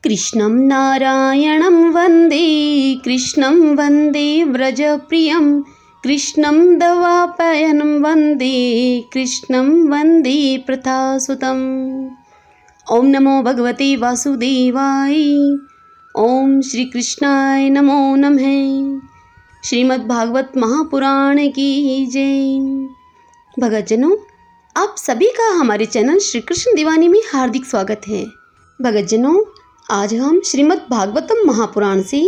कृष्णं नारायणं वन्दे कृष्णं वन्दे व्रजप्रियं कृष्णं दवापयनं वन्दे कृष्णं वन्दे प्रथासुतम्। ओम नमो भगवते वासुदेवाय। ओम श्री कृष्णाय नमो नमः। श्रीमद् भागवत महापुराण की जय। भगतजनों, आप सभी का हमारे चैनल श्री कृष्ण दीवानी में हार्दिक स्वागत है। भगतजनों, आज हम श्रीमद् भागवतम महापुराण से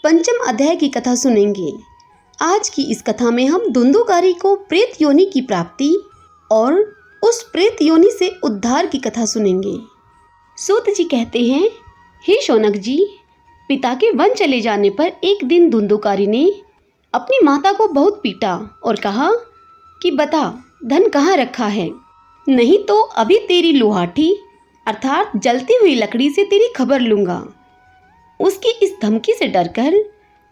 पंचम अध्याय की कथा सुनेंगे। आज की इस कथा में हम धुंधुकारी को प्रेत योनि की प्राप्ति और उस प्रेत योनि से उद्धार की कथा सुनेंगे। सूत जी कहते हैं, हे शौनक जी, पिता के वन चले जाने पर एक दिन धुंधुकारी ने अपनी माता को बहुत पीटा और कहा कि बता धन कहाँ रखा है, नहीं तो अभी तेरी लोहाठी अर्थात जलती हुई लकड़ी से तेरी खबर लूंगा। उसकी इस धमकी से डरकर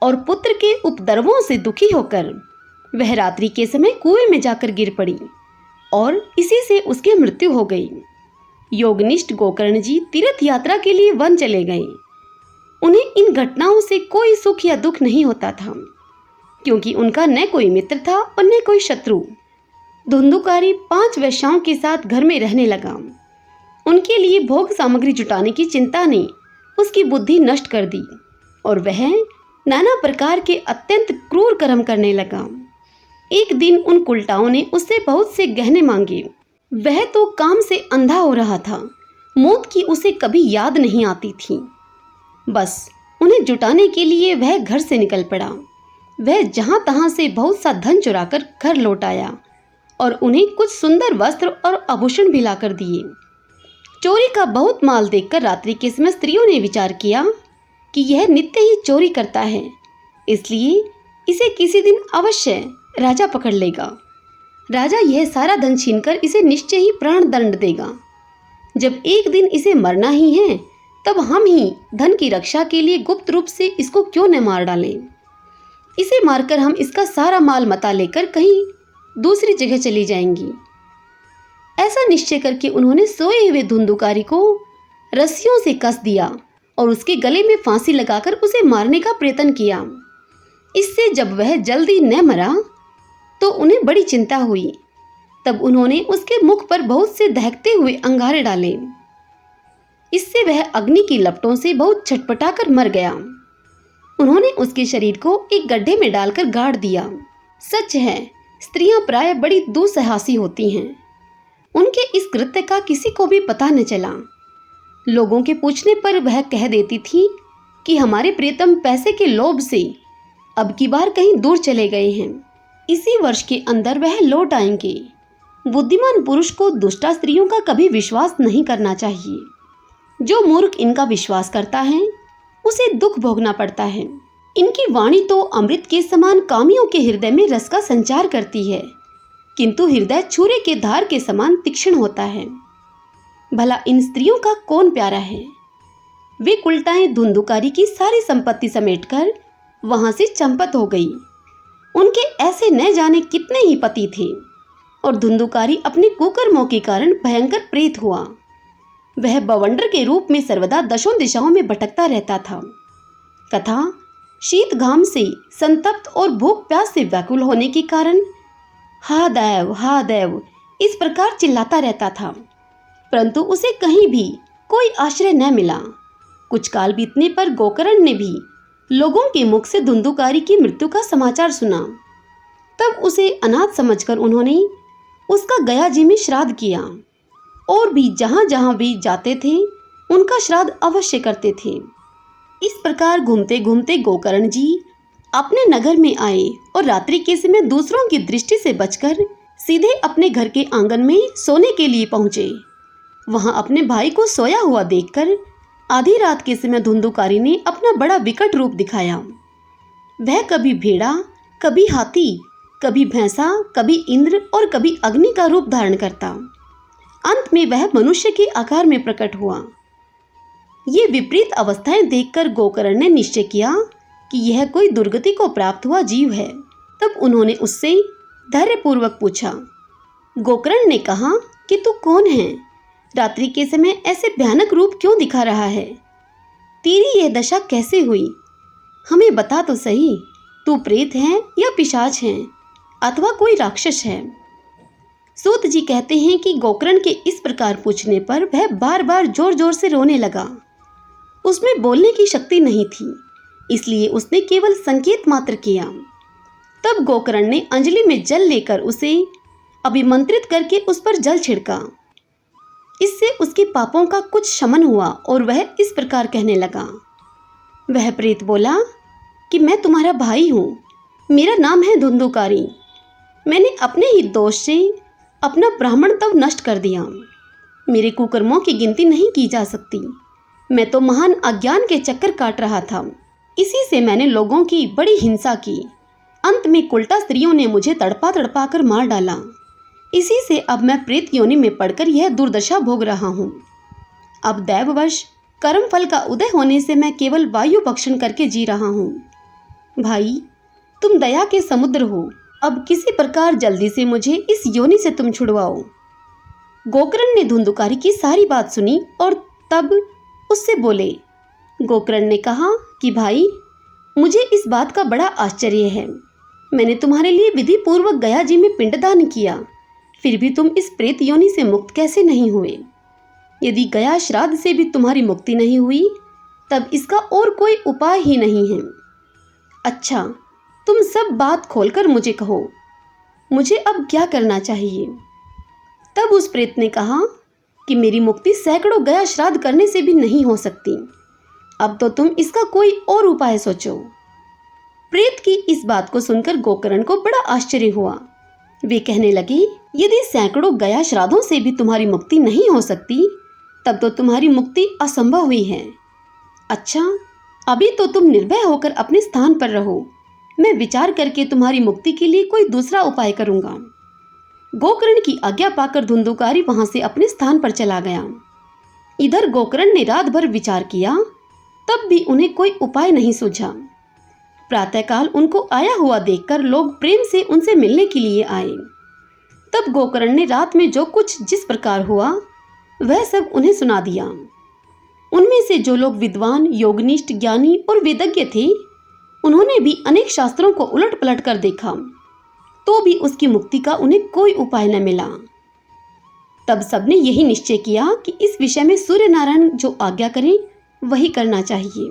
और पुत्र के उपद्रवों से दुखी होकर वह रात्रि के समय कुएं में जाकर गिर पड़ी और इसी से उसकी मृत्यु हो गई। योगनिष्ठ गोकर्ण जी तीर्थ यात्रा के लिए वन चले गए। उन्हें इन घटनाओं से कोई सुख या दुख नहीं होता था, क्योंकि उनका न कोई मित्र था और न कोई शत्रु। धुंधुकारी 5 वेश्याओं के साथ घर में रहने लगा। उनके लिए भोग सामग्री जुटाने की चिंता ने उसकी बुद्धि नष्ट कर दी और वह नाना प्रकार के अत्यंत क्रूर कर्म करने लगा। एक दिन उन कुलटाओं ने उससे बहुत से गहने मांगे। वह तो काम से अंधा हो रहा था, मौत की उसे कभी याद नहीं आती थी। बस उन्हें जुटाने के लिए वह घर से निकल पड़ा। वह जहाँ तहाँ से बहुत सा धन चुराकर घर लौट आया और उन्हें कुछ सुंदर वस्त्र और आभूषण भी लाकर दिए। चोरी का बहुत माल देखकर रात्रि के समय स्त्रियों ने विचार किया कि यह नित्य ही चोरी करता है, इसलिए इसे किसी दिन अवश्य राजा पकड़ लेगा। राजा यह सारा धन छीनकर इसे निश्चय ही प्राण दंड देगा। जब एक दिन इसे मरना ही है, तब हम ही धन की रक्षा के लिए गुप्त रूप से इसको क्यों न मार डालें। इसे मारकर हम इसका सारा माल मता लेकर कहीं दूसरी जगह चली जाएंगी। ऐसा निश्चय करके उन्होंने सोए हुए धुंधुकारी को रस्सियों से कस दिया और उसके गले में फांसी लगाकर उसे मारने का प्रयत्न किया। इससे जब वह जल्दी न मरा तो उन्हें बड़ी चिंता हुई। तब उन्होंने उसके मुख पर बहुत से दहकते हुए अंगारे डाले। इससे वह अग्नि की लपटों से बहुत छटपटाकर मर गया। उन्होंने उसके शरीर को एक गड्ढे में डालकर गाड़ दिया। सच है, स्त्रियां प्राय बड़ी दुस्साहसी होती हैं। उनके इस कृत्य का किसी को भी पता न चला। लोगों के पूछने पर वह कह देती थी कि हमारे प्रियतम पैसे के लोभ से अब की बार कहीं दूर चले गए हैं, इसी वर्ष के अंदर वह लौट आएंगे। बुद्धिमान पुरुष को दुष्टा स्त्रियों का कभी विश्वास नहीं करना चाहिए। जो मूर्ख इनका विश्वास करता है उसे दुख भोगना पड़ता है। इनकी वाणी तो अमृत के समान कामियों के हृदय में रस का संचार करती है, किंतु हृदय छुरे के धार के समान तीक्ष्ण होता है। भला इन स्त्रियों का कौन प्यारा है। वे कुलटाएं धुंधुकारी की सारी संपत्ति समेटकर वहां से चंपत हो गई। उनके ऐसे न जाने कितने ही पति थे और धुंधुकारी अपने कुकर्मों के कारण भयंकर प्रेत हुआ। वह बवंडर के रूप में सर्वदा दशों दिशाओं में भटकता रहता था। कथा शीत घाम से संतप्त और भूख प्यास से व्याकुल होने के कारण हा देव इस प्रकार चिल्लाता रहता था, परंतु उसे कहीं भी कोई आश्रय न मिला। कुछ काल बीतने पर गोकर्ण ने भी लोगों के मुख से धुंधुकारी की मृत्यु का समाचार सुना। तब उसे अनाथ समझकर उन्होंने उसका गया जी में श्राद्ध किया और भी जहां जहां वे जाते थे उनका श्राद्ध अवश्य करते थे। इस प्रकार घूमते घूमते गोकर्ण जी अपने नगर में आए और रात्रि के समय दूसरों की दृष्टि से बचकर सीधे अपने घर के आंगन में सोने के लिए पहुंचे। वहां अपने भाई को सोया हुआ देखकर आधी रात के समय धुंधुकारी ने अपना बड़ा विकट रूप दिखाया। वह कभी भेड़ा, कभी हाथी, कभी भैंसा, कभी इंद्र और कभी अग्नि का रूप धारण करता। अंत में वह मनुष्य के आकार में प्रकट हुआ। ये विपरीत अवस्थाएं देखकर गोकर्ण ने निश्चय किया कि यह कोई दुर्गति को प्राप्त हुआ जीव है। तब उन्होंने उससे धैर्यपूर्वक पूछा। गोकर्ण ने कहा कि तू कौन है, रात्रि के समय ऐसे भयानक रूप क्यों दिखा रहा है। तेरी यह दशा कैसे हुई? हमें बता तो सही, तू प्रेत है या पिशाच है अथवा कोई राक्षस है? सूत जी कहते हैं कि गोकर्ण के इस प्रकार पूछने पर वह बार बार जोर जोर से रोने लगा। उसमें बोलने की शक्ति नहीं थी, इसलिए उसने केवल संकेत मात्र किया। तब गोकर्ण ने अंजलि में जल लेकर उसे अभिमंत्रित करके उस पर जल छिड़का। इससे उसके पापों का कुछ शमन हुआ और वह इस प्रकार कहने लगा। वह प्रेत बोला कि मैं तुम्हारा भाई हूँ, मेरा नाम है धुंधुकारी। मैंने अपने ही दोष से अपना ब्राह्मण तव नष्ट कर दिया। मेरे कुकर्मों की गिनती नहीं की जा सकती। मैं तो महान अज्ञान के चक्कर काट रहा था, इसी से मैंने लोगों की बड़ी हिंसा की। अंत में कुलटा स्त्रियों ने मुझे तड़पा तड़पा कर मार डाला। इसी से अब मैं प्रेत योनि में पड़कर यह दुर्दशा भोग रहा हूँ। अब दैववश कर्म फल का उदय होने से मैं केवल वायु भक्षण करके जी रहा हूँ। भाई, तुम दया के समुद्र हो, अब किसी प्रकार जल्दी से मुझे इस योनि से तुम छुड़वाओ। गोकर्ण ने धुंधुकारी की सारी बात सुनी और तब उससे बोले। गोकर्ण ने कहा कि भाई, मुझे इस बात का बड़ा आश्चर्य है। मैंने तुम्हारे लिए विधि पूर्वक गया जी में पिंडदान किया, फिर भी तुम इस प्रेत योनि से मुक्त कैसे नहीं हुए? यदि गया श्राद्ध से भी तुम्हारी मुक्ति नहीं हुई, तब इसका और कोई उपाय ही नहीं है। अच्छा, तुम सब बात खोलकर मुझे कहो, मुझे अब क्या करना चाहिए? तब उस प्रेत ने कहा कि मेरी मुक्ति सैकड़ों गया श्राद्ध करने से भी नहीं हो सकती। अब तो तुम इसका कोई और उपाय सोचो। प्रेत की इस बात को सुनकर गोकर्ण को बड़ा आश्चर्य हुआ। वे कहने लगे, यदि सैकड़ों गया श्राद्धों से भी तुम्हारी मुक्ति नहीं हो सकती, तब तो तुम्हारी मुक्ति असंभव हुई है। अच्छा, अभी तो तुम निर्भय होकर अपने स्थान पर रहो, मैं विचार करके तुम्हारी मुक्ति के लिए कोई दूसरा उपाय करूंगा। गोकर्ण की आज्ञा पाकर धुंधुकारी वहां से अपने स्थान पर चला गया। इधर गोकर्ण ने रात भर विचार किया, तब भी उन्हें कोई उपाय नहीं सूझा। प्रातःकाल उनको आया हुआ देखकर लोग प्रेम से उनसे मिलने के लिए आए। तब गोकर्ण ने रात में जो कुछ जिस प्रकार हुआ वह सब उन्हें सुना दिया। उनमें से जो लोग विद्वान, योगनिष्ठ, ज्ञानी और वेदज्ञ थे, उन्होंने भी अनेक शास्त्रों को उलट पलट कर देखा, तो भी उसकी मुक्ति का उन्हें कोई उपाय न मिला। तब सबने यही निश्चय किया कि इस विषय में सूर्य नारायण जो आज्ञा करें वही करना चाहिए।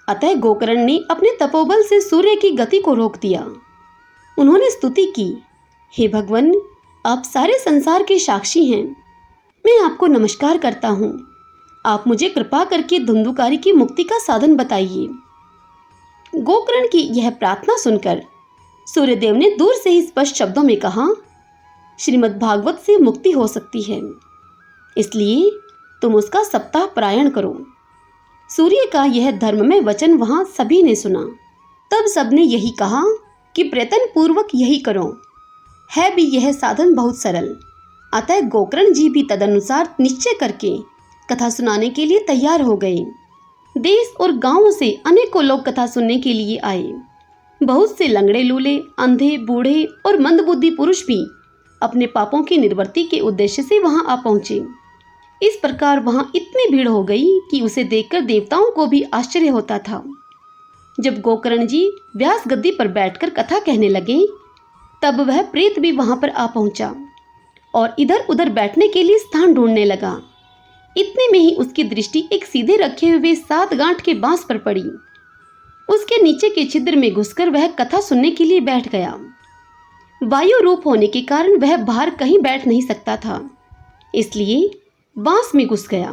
अतः गोकर्ण ने अपने तपोबल से सूर्य की गति को रोक दिया। उन्होंने स्तुति की, हे भगवान, आप सारे संसार के साक्षी हैं, मैं आपको नमस्कार करता हूँ। आप मुझे कृपा करके धुंधुकारी की मुक्ति का साधन बताइए। गोकर्ण की यह प्रार्थना सुनकर सूर्यदेव ने दूर से ही स्पष्ट शब्दों में कहा, श्रीमद् भागवत से मुक्ति हो सकती है, इसलिए तुम उसका सप्ताह पारायण करो। सूर्य का यह धर्ममय वचन वहां सभी ने सुना। तब सबने यही कहा कि प्रयत्न पूर्वक यही करो, है भी यह साधन बहुत सरल। अतः गोकर्ण जी भी तदनुसार निश्चय करके कथा सुनाने के लिए तैयार हो गए। देश और गांवों से अनेकों लोग कथा सुनने के लिए आए। बहुत से लंगड़े लूले, अंधे, बूढ़े और मंदबुद्धि पुरुष भी अपने पापों की निवृत्ति के उद्देश्य से वहां आ पहुंचे। इस प्रकार वहां इतनी भीड़ हो गई कि उसे देखकर देवताओं को भी आश्चर्य होता था। जब गोकर्ण जी व्यास गद्दी पर बैठकर कथा कहने लगे, तब वह प्रेत भी वहां पर आ पहुंचा और इधर उधर बैठने के लिए स्थान ढूंढने लगा। इतने में ही उसकी दृष्टि एक सीधे रखे हुए 7 गांठ के बांस पर पड़ी। उसके नीचे के छिद्र में घुसकर वह कथा सुनने के लिए बैठ गया। वायु रूप होने के कारण वह बाहर कहीं बैठ नहीं सकता था, इसलिए बांस में घुस गया।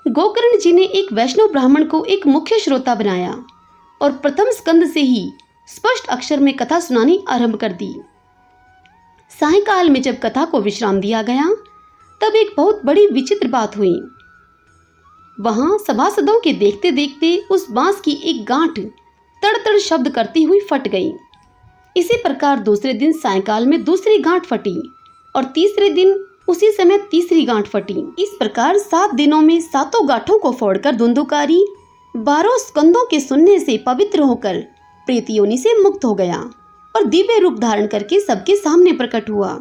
गोकर्ण जी ने एक वैष्णव ब्राह्मण को एक मुख्य श्रोता बनाया और प्रथम स्कंद से ही स्पष्ट अक्षर में कथा सुनानी आरंभ कर दी। सायंकाल में जब कथा को विश्राम दिया गया, तब एक बहुत बड़ी विचित्र बात हुई। वहां सभासदों के देखते देखते उस बांस की एक गांठ तड़-तड़ शब्द करती हुई फट गई। इसी प्रकार दूसरे दिन सायंकाल में दूसरी गांठ फटी और तीसरे दिन उसी समय तीसरी गांठ फटी। इस प्रकार 7 दिनों में 7 गांठों को फोड़कर धुंधुकारी 12 स्कंदों के सुनने से पवित्र होकर प्रेत योनि से मुक्त हो गया और दिव्य रूप धारण करके सबके सामने प्रकट हुआ।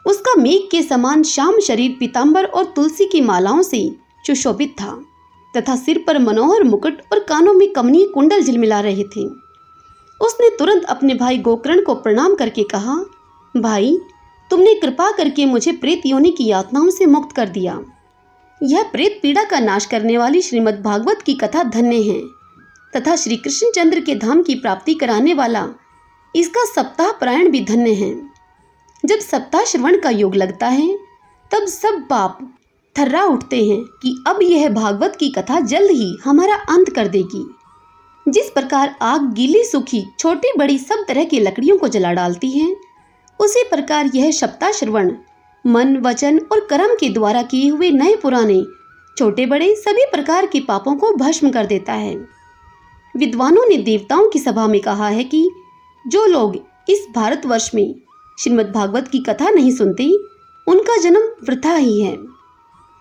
उसका मेघ के समान श्याम शरीर पीतांबर और तुलसी की मालाओं से सुशोभित था तथा सिर पर मनोहर मुकुट और कानों में कमनीय कुंडल झिलमिला रहे थे। उसने तुरंत अपने भाई गोकर्ण को प्रणाम करके कहा, भाई, तुमने कृपा करके मुझे प्रेत योनि की यातनाओं से मुक्त कर दिया। यह प्रेत पीड़ा का नाश करने वाली श्रीमद् भागवत की कथा धन्य है तथा श्री कृष्णचंद्र के धाम की प्राप्ति कराने वाला इसका सप्ताह पारायण भी धन्य है। जब सप्ताह श्रवण का योग लगता है तब सब पाप थर्रा उठते हैं कि अब यह भागवत की कथा जल्द ही हमारा अंत कर देगी। जिस प्रकार आग गीली सूखी छोटी बड़ी सब तरह की लकड़ियों को जला डालती है, उसी प्रकार यह सप्ताह श्रवण मन, वचन और कर्म के द्वारा किए हुए नए पुराने छोटे बड़े सभी प्रकार के पापों को भस्म कर देता है। विद्वानों ने देवताओं की सभा में कहा है कि जो लोग इस भारतवर्ष में श्रीमद् भागवत की कथा नहीं सुनते, उनका जन्म वृथा ही है।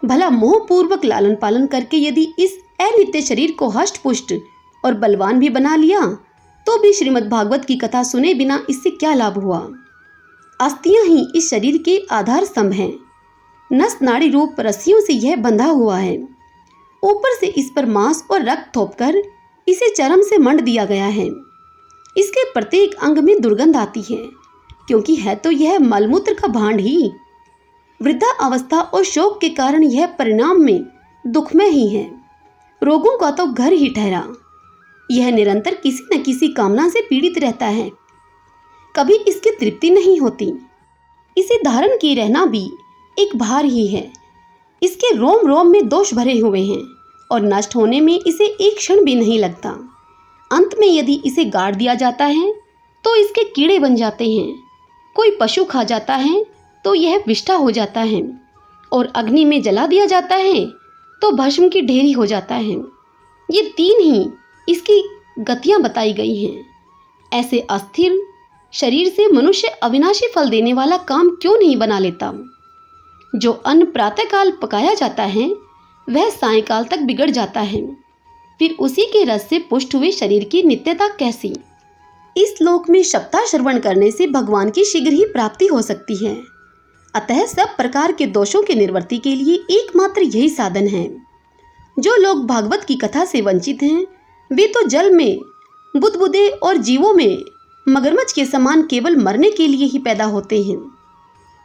भला मोहपूर्वक लालन पालन करके यदि इस अनित्य शरीर को हष्ट पुष्ट और बलवान भी बना लिया, तो भी श्रीमद् भागवत की कथा सुने बिना इससे क्या लाभ हुआ। अस्थियां ही इस शरीर के आधार स्तंभ हैं। नस नाड़ी रूप रस्सियों से यह बंधा हुआ है। ऊपर से इस पर मांस और रक्त थोपकर इसे चरम से मंड दिया गया है। इसके प्रत्येक अंग में दुर्गंध आती है, क्योंकि है तो यह मलमूत्र का भांड ही। वृद्धा अवस्था और शोक के कारण यह परिणाम में दुखमय ही है। रोगों का तो घर ही ठहरा। यह निरंतर किसी न किसी कामना से पीड़ित रहता है, कभी इसकी तृप्ति नहीं होती। इसे धारण किए रहना भी एक भार ही है। इसके रोम रोम में दोष भरे हुए हैं और नष्ट होने में इसे एक क्षण भी नहीं लगता। अंत में यदि इसे गाड़ दिया जाता है तो इसके कीड़े बन जाते हैं। कोई पशु खा जाता है तो यह विष्ठा हो जाता है, और अग्नि में जला दिया जाता है तो भस्म की ढेरी हो जाता है। ये तीन ही इसकी गतियां बताई गई हैं। ऐसे अस्थिर शरीर से मनुष्य अविनाशी फल देने वाला काम क्यों नहीं बना लेता। जो अन्न प्रातःकाल पकाया जाता है वह सायंकाल तक बिगड़ जाता है, फिर उसी के रस से पुष्ट हुए शरीर की नित्यता कैसी। इस लोक में सप्ताह श्रवण करने से भगवान की शीघ्र ही प्राप्ति हो सकती है। अतः सब प्रकार के दोषों के निवृत्ति के लिए एकमात्र यही साधन है। जो लोग भागवत की कथा से वंचित हैं, वे तो जल में बुदबुदे और जीवों में मगरमच्छ के समान केवल मरने के लिए ही पैदा होते हैं।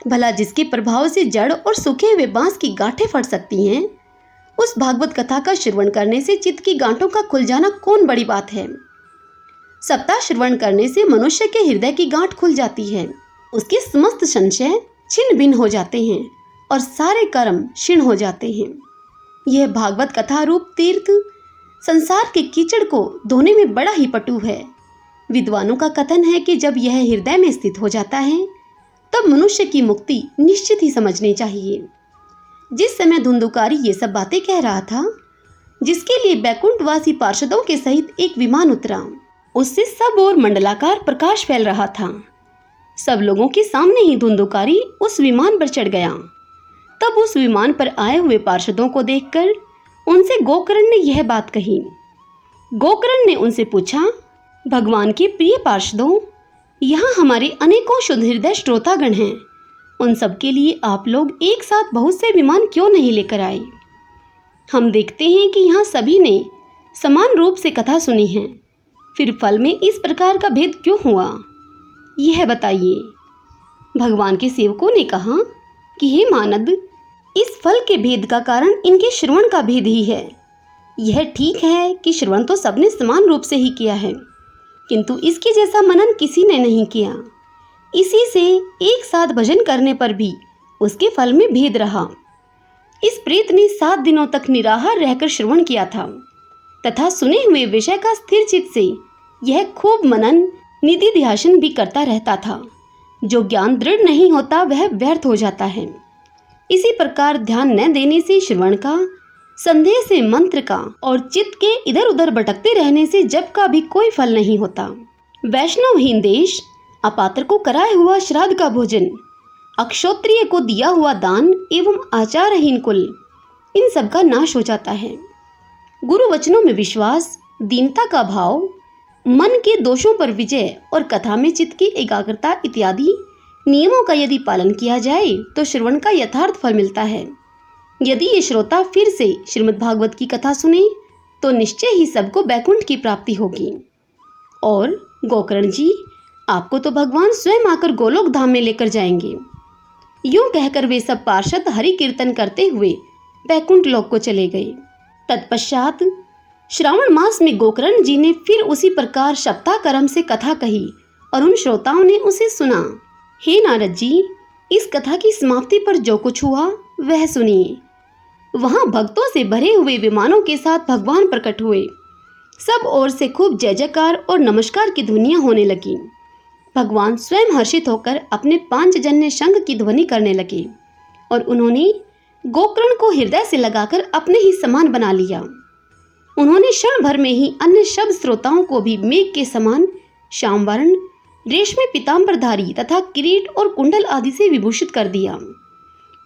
भला जिसके प्रभाव से जड़ और सूखे हुए बांस की गांठें फट सकती हैं, उस भागवत कथा का श्रवण करने से चित्त की गांठों का खुल जाना कौन बड़ी बात है। सप्ताह श्रवण करने से मनुष्य के हृदय की गांठ खुल जाती है। उसके समस्त संशय छिन्न भिन्न हो जाते हैं और सारे कर्म क्षीण हो जाते हैं। यह भागवत कथा रूप तीर्थ संसार के कीचड़ को धोने में बड़ा ही पटु है। विद्वानों का कथन है कि जब यह हृदय में स्थित हो जाता है तब मनुष्य की मुक्ति निश्चित ही समझनी चाहिए। जिस समय धुंधुकारी ये सब बातें कह रहा था, जिसके लिए बैकुंठवासी पार्षदों के सहित एक विमान उतरा, उससे सब ओर मंडलाकार प्रकाश फैल रहा था। सब लोगों के सामने ही धुंधुकारी उस विमान पर चढ़ गया। तब उस विमान पर आए हुए पार्षदों को देखकर उनसे गोकर्ण ने यह बात कही। गोकर्ण ने उनसे पूछा, भगवान के प्रिय पार्षदों, यहाँ हमारे अनेकों शुद्ध हृदय श्रोतागण हैं। उन सब के लिए आप लोग एक साथ बहुत से विमान क्यों नहीं लेकर आए। हम देखते हैं कि यहाँ सभी ने समान रूप से कथा सुनी है, फिर फल में इस प्रकार का भेद क्यों हुआ, यह बताइए। भगवान के सेवकों ने कहा कि हे मानद, इस फल के भेद का कारण इनके श्रवण का भेद ही है। यह ठीक है कि श्रवण तो सबने समान रूप से ही किया है, किंतु इसके जैसा मनन किसी ने नहीं किया। इसी से एक साथ भजन करने पर भी उसके फल में भेद रहा। इस प्रेत ने 7 दिनों तक निराहार रहकर श्रवण किया था तथा सुने हुए विषय का स्थिर चित्त से यह खूब मनन निधि ध्यान भी करता रहता था। जो ज्ञान दृढ़ नहीं होता वह व्यर्थ हो जाता है। इसी प्रकार ध्यान न देने से श्रवण का, संदेह से मंत्र का और चित्त के इधर उधर भटकते रहने से जप का भी कोई फल नहीं होता। वैष्णवहीन देश, अपात्र को कराया हुआ श्राद्ध का भोजन, अक्षोत्रिय को दिया हुआ दान एवं आचारहीन कुल, इन सब का नाश हो जाता है। गुरु वचनों में विश्वास, दीनता का भाव, मन के दोषों पर विजय और कथा में चित्त की एकाग्रता इत्यादि नियमों का यदि पालन किया जाए तो श्रवण का यथार्थ फल मिलता है। यदि ये श्रोता फिर से श्रीमद् भागवत की कथा सुने तो निश्चय ही सबको बैकुंठ की प्राप्ति होगी। और गोकर्ण जी, आपको तो भगवान स्वयं आकर गोलोक धाम में लेकर जाएंगे। यूं कहकर वे सब पार्षद हरि कीर्तन करते हुए बैकुंठ लोक को चले गए। तत्पश्चात श्रावण मास में गोकर्ण जी ने फिर उसी प्रकार सप्ताह से कथा कही और उन श्रोताओं ने उसे सुना। हे नारद जी, इस कथा की समाप्ति पर जो कुछ हुआ वह सुनिए। वहां भक्तों से भरे हुए विमानों के साथ भगवान प्रकट हुए। सब ओर से खूब जय जयकार और नमस्कार की ध्वनियां होने लगी। भगवान स्वयं हर्षित होकर अपने पांचजन्य शंख की ध्वनि करने लगे और उन्होंने गोकर्ण को हृदय से लगाकर अपने ही समान बना लिया। उन्होंने क्षण भर में ही अन्य सब श्रोताओं को भी मेघ के समान श्यामवर्ण, रेशमी पीताम्बरधारी तथा किरीट और कुंडल आदि से विभूषित कर दिया।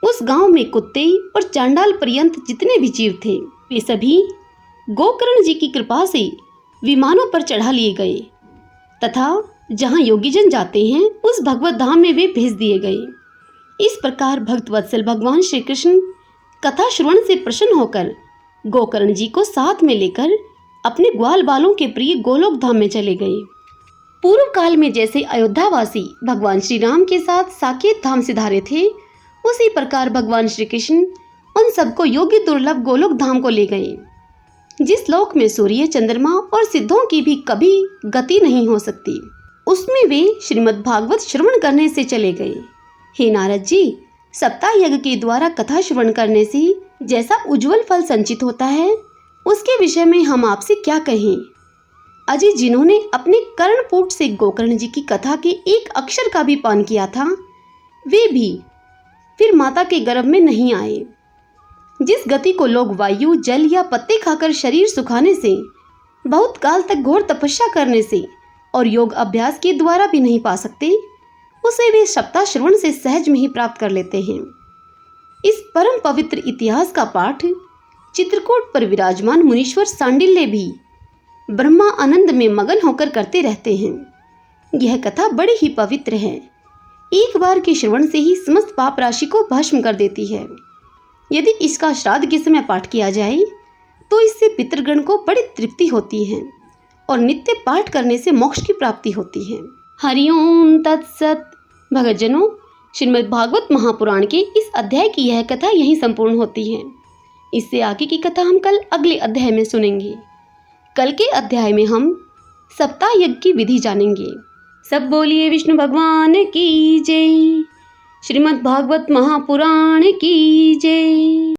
उस गांव में कुत्ते और चांडाल पर्यंत जितने भी जीव थे वे सभी गोकर्ण जी की कृपा से विमानों पर चढ़ा लिए गए तथा जहां योगीजन जाते हैं उस भगवत धाम में वे भेज दिए गए। इस प्रकार भक्तवत्सल भगवान श्री कृष्ण कथा श्रवण से प्रसन्न होकर गोकर्ण जी को साथ में लेकर अपने ग्वाल बालों के प्रिय गोलोक धाम में चले गए। पूर्व काल में जैसे अयोध्यावासी भगवान श्री राम के साथ साकेत धाम सिधारे थे, उसी प्रकार भगवान श्री कृष्ण उन सबको योग्य दुर्लभ गोलोक धाम को ले गए, जिस लोक में सूर्य, चंद्रमा और सिद्धों की भी कभी गति नहीं हो सकती। उसमें वे श्रीमद् भागवत श्रवण करने से चले गए। हे नारद जी, सप्ताह यज्ञ के द्वारा कथा श्रवण करने से जैसा उज्जवल फल संचित होता है, उसके विषय में हम आपसे क्या कहें। अजय, जिन्होंने अपने कर्णपुट से गोकर्ण जी की कथा के एक अक्षर का भी पान किया था, वे भी फिर माता के गर्भ में नहीं आए। जिस गति को लोग वायु, जल या पत्ते खाकर शरीर सुखाने से, बहुत काल तक घोर तपस्या करने से और योग अभ्यास के द्वारा भी नहीं पा सकते, उसे वे सप्ताह श्रवण से सहज में ही प्राप्त कर लेते हैं। इस परम पवित्र इतिहास का पाठ चित्रकूट पर विराजमान मुनीश्वर सांडिल्य भी ब्रह्मा आनंद में मगन होकर करते रहते हैं। यह कथा बड़ी ही पवित्र है। एक बार के श्रवण से ही समस्त पाप राशि को भस्म कर देती है। यदि इसका श्राद्ध के समय पाठ किया जाए तो इससे पितृगण को बड़ी तृप्ति होती है और नित्य पाठ करने से मोक्ष की प्राप्ति होती है। हरिओम तत्सत। भक्तजनों, श्रीमद् भागवत महापुराण के इस अध्याय की यह कथा यहीं संपूर्ण होती है। इससे आगे की कथा हम कल अगले अध्याय में सुनेंगे। कल के अध्याय में हम सप्ताह यज्ञ की विधि जानेंगे। सब बोलिए विष्णु भगवान की जय। श्रीमद् भागवत महापुराण की जय।